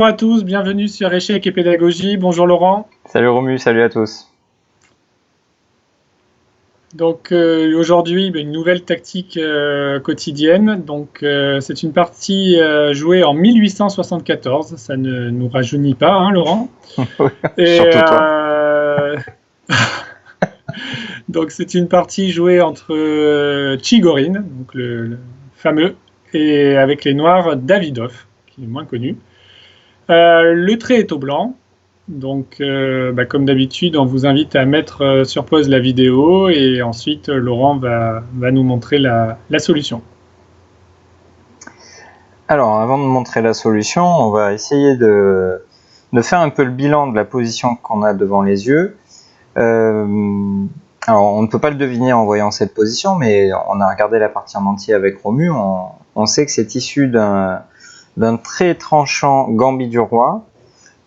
Bonjour à tous, bienvenue sur Échec et Pédagogie. Bonjour Laurent. Salut Romu, salut à tous. Donc aujourd'hui, une nouvelle tactique quotidienne. Donc c'est une partie jouée en 1874. Ça ne nous rajeunit pas, hein, Laurent. Et Surtout toi. donc c'est une partie jouée entre Chigorin, donc le fameux, et avec les Noirs Davidoff, qui est moins connu. Le trait est au blanc. Donc, comme d'habitude, on vous invite à mettre sur pause la vidéo et ensuite Laurent va nous montrer la solution. Alors, avant de montrer la solution, on va essayer de faire un peu le bilan de la position qu'on a devant les yeux. Alors, on ne peut pas le deviner en voyant cette position, mais on a regardé la partie en entier avec Romu. On sait que c'est issu d'un très tranchant gambit du roi,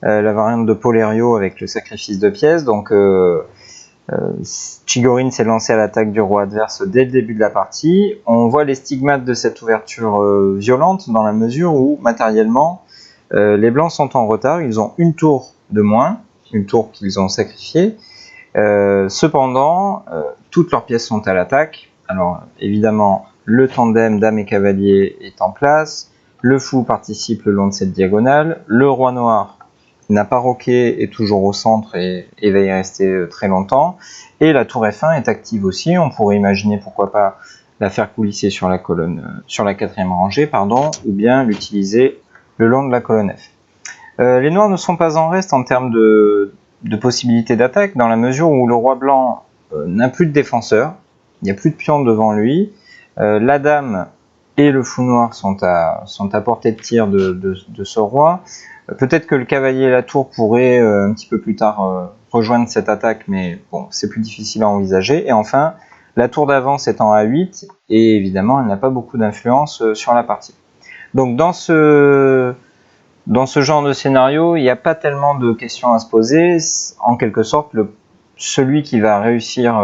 la variante de Polerio avec le sacrifice de pièces. Donc, Chigorin s'est lancé à l'attaque du roi adverse dès le début de la partie. On voit les stigmates de cette ouverture violente dans la mesure où, matériellement, les blancs sont en retard. Ils ont une tour de moins, une tour qu'ils ont sacrifiée. Cependant, toutes leurs pièces sont à l'attaque. Alors, évidemment, le tandem dame et cavalier est en place. Le fou participe le long de cette diagonale. Le roi noir n'a pas roqué, est toujours au centre et va y rester très longtemps. Et la tour F1 est active aussi. On pourrait imaginer pourquoi pas la faire coulisser sur la colonne, sur la quatrième rangée, ou bien l'utiliser le long de la colonne F. Les noirs ne sont pas en reste en termes de possibilités d'attaque, dans la mesure où le roi blanc n'a plus de défenseur, il n'y a plus de pions devant lui, la dame et le fou noir sont à portée de tir de ce roi. Peut-être que le cavalier et la tour pourraient un petit peu plus tard rejoindre cette attaque, mais bon, c'est plus difficile à envisager. Et enfin, la tour d'avance est en A8, et évidemment, elle n'a pas beaucoup d'influence sur la partie. Donc dans ce genre de scénario, il n'y a pas tellement de questions à se poser. En quelque sorte, celui qui va réussir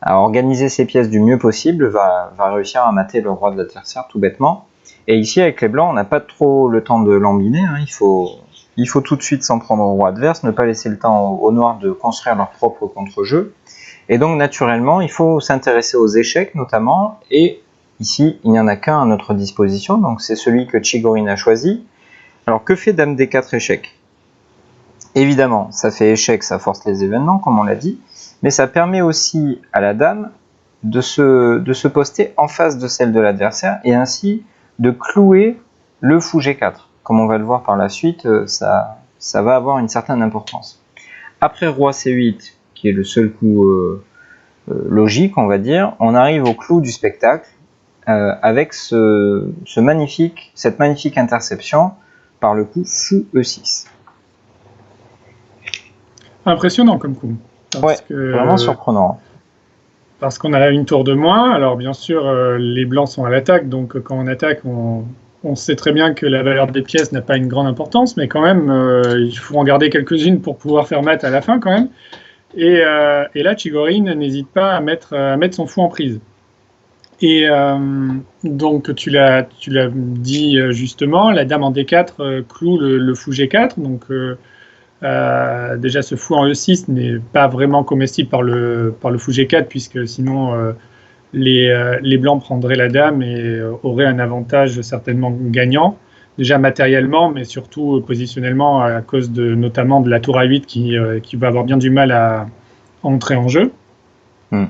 à organiser ses pièces du mieux possible va réussir à mater le roi de l'adversaire tout bêtement. Et ici, avec les blancs, on n'a pas trop le temps de lambiner. Il faut tout de suite s'en prendre au roi adverse, ne pas laisser le temps aux noirs de construire leur propre contre-jeu. Et donc, naturellement, il faut s'intéresser aux échecs, notamment. Et ici, il n'y en a qu'un à notre disposition. Donc, c'est celui que Chigorin a choisi. Alors, que fait dame D4 échec? Évidemment, ça fait échec, ça force les événements, comme on l'a dit. Mais ça permet aussi à la dame de se poster en face de celle de l'adversaire et ainsi de clouer le fou G4. Comme on va le voir par la suite, ça va avoir une certaine importance. Après roi C8, qui est le seul coup logique, on va dire, on arrive au clou du spectacle avec cette magnifique interception par le coup fou E6. Impressionnant comme coup. Vraiment surprenant. Parce qu'on a une tour de moins. Alors bien sûr, les blancs sont à l'attaque, donc quand on attaque, on sait très bien que la valeur des pièces n'a pas une grande importance, mais quand même, il faut en garder quelques-unes pour pouvoir faire mat à la fin quand même. Et là, Chigorin n'hésite pas à mettre son fou en prise. Et donc tu l'as dit justement, la dame en D4 cloue le fou G4, donc déjà, ce fou en E6 n'est pas vraiment comestible par le fou G4, puisque sinon les blancs prendraient la dame et auraient un avantage certainement gagnant, déjà matériellement, mais surtout positionnellement, à cause notamment de la tour A8 qui va avoir bien du mal à entrer en jeu. Tout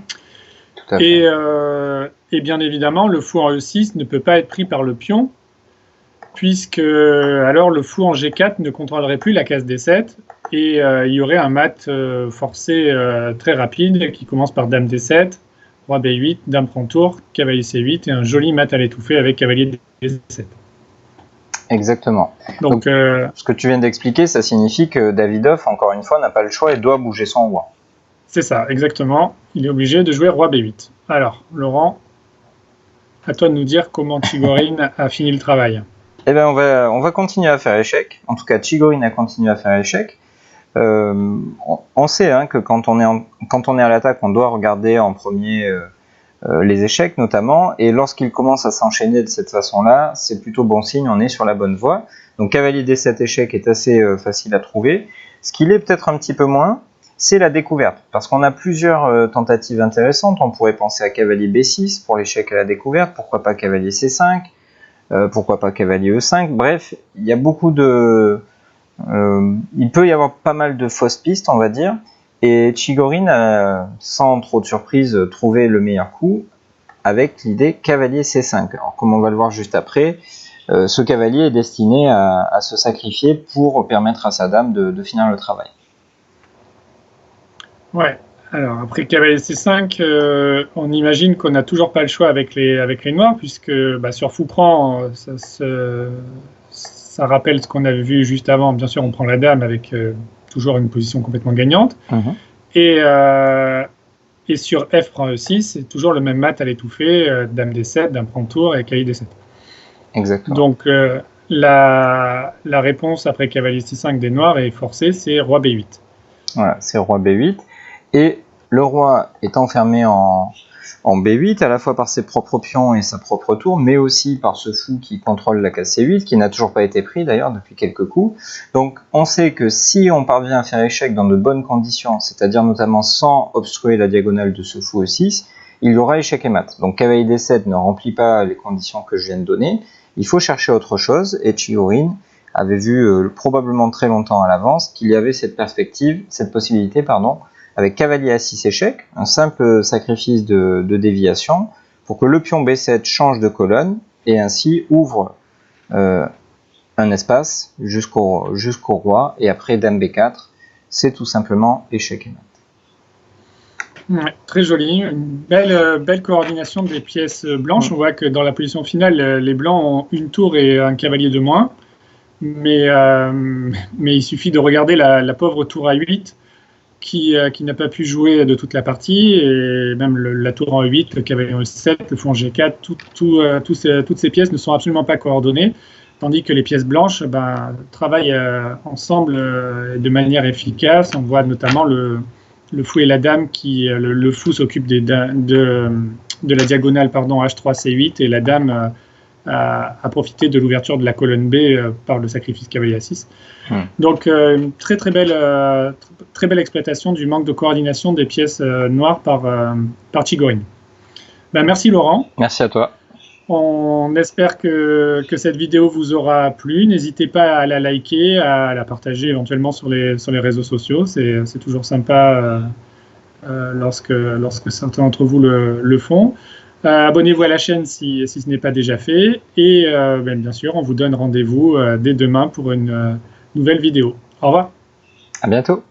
à fait. Et bien évidemment, le fou en E6 ne peut pas être pris par le pion, puisque alors le fou en G4 ne contrôlerait plus la case D7 et il y aurait un mat forcé très rapide qui commence par dame D7, roi B8, dame prend tour, cavalier C8 et un joli mat à l'étouffer avec cavalier D7. Exactement. Donc ce que tu viens d'expliquer, ça signifie que Davidoff, encore une fois, n'a pas le choix et doit bouger son roi. C'est ça, exactement. Il est obligé de jouer roi B8. Alors, Laurent, à toi de nous dire comment Chigorin a fini le travail. Eh bien, on va continuer à faire échec. En tout cas, Chigorin a continué à faire échec. On sait que quand on est à l'attaque, on doit regarder en premier les échecs notamment, et lorsqu'ils commencent à s'enchaîner de cette façon-là, c'est plutôt bon signe, on est sur la bonne voie. Donc cavalier D7 échec est assez facile à trouver. Ce qu'il est peut-être un petit peu moins, c'est la découverte, parce qu'on a plusieurs tentatives intéressantes. On pourrait penser à cavalier B6 pour l'échec à la découverte, pourquoi pas cavalier C5, pourquoi pas cavalier E5, bref, il y a beaucoup de... il peut y avoir pas mal de fausses pistes, on va dire, et Chigorin a, sans trop de surprise, trouvé le meilleur coup avec l'idée cavalier C5. Alors, comme on va le voir juste après, ce cavalier est destiné à se sacrifier pour permettre à sa dame de finir le travail. Ouais, alors après cavalier C5, on imagine qu'on n'a toujours pas le choix avec les noirs, puisque sur fou prend, ça rappelle ce qu'on avait vu juste avant. Bien sûr, on prend la dame avec toujours une position complètement gagnante. Et sur F prend E6, c'est toujours le même mat à l'étouffer, dame D7, dame prend tour et cavalier D7. Exactement. Donc la réponse après cavalier C5 des noirs est forcée, c'est roi B8. Voilà, c'est roi B8. Et le roi est enfermé en B8, à la fois par ses propres pions et sa propre tour, mais aussi par ce fou qui contrôle la case C8, qui n'a toujours pas été pris d'ailleurs depuis quelques coups. Donc on sait que si on parvient à faire échec dans de bonnes conditions, c'est-à-dire notamment sans obstruer la diagonale de ce fou E6, il y aura échec et mat. Donc cavalier D7 ne remplit pas les conditions que je viens de donner, il faut chercher autre chose, et Chigorin avait vu probablement très longtemps à l'avance qu'il y avait cette possibilité, avec cavalier A6 échec, un simple sacrifice de déviation, pour que le pion B7 change de colonne, et ainsi ouvre un espace jusqu'au roi, et après dame B4, c'est tout simplement échec et mat. Ouais, très joli, une belle coordination des pièces blanches. On voit que dans la position finale, les blancs ont une tour et un cavalier de moins, mais il suffit de regarder la pauvre tour A8 qui n'a pas pu jouer de toute la partie, et même la tour en E8, le cavalier en E7, le fou en G4, toutes ces pièces ne sont absolument pas coordonnées, tandis que les pièces blanches travaillent ensemble de manière efficace. On voit notamment le fou et la dame, le fou s'occupe de la diagonale H3, C8, et la dame a profité de l'ouverture de la colonne B par le sacrifice cavalier A6. Donc très belle exploitation du manque de coordination des pièces noires par Chigorin. Merci Laurent. Merci à toi. On espère que cette vidéo vous aura plu. N'hésitez pas à la liker, à la partager éventuellement sur les réseaux sociaux. C'est toujours sympa lorsque certains d'entre vous le font. Abonnez-vous à la chaîne si ce n'est pas déjà fait. Et bien sûr, on vous donne rendez-vous dès demain pour une nouvelle vidéo. Au revoir. À bientôt.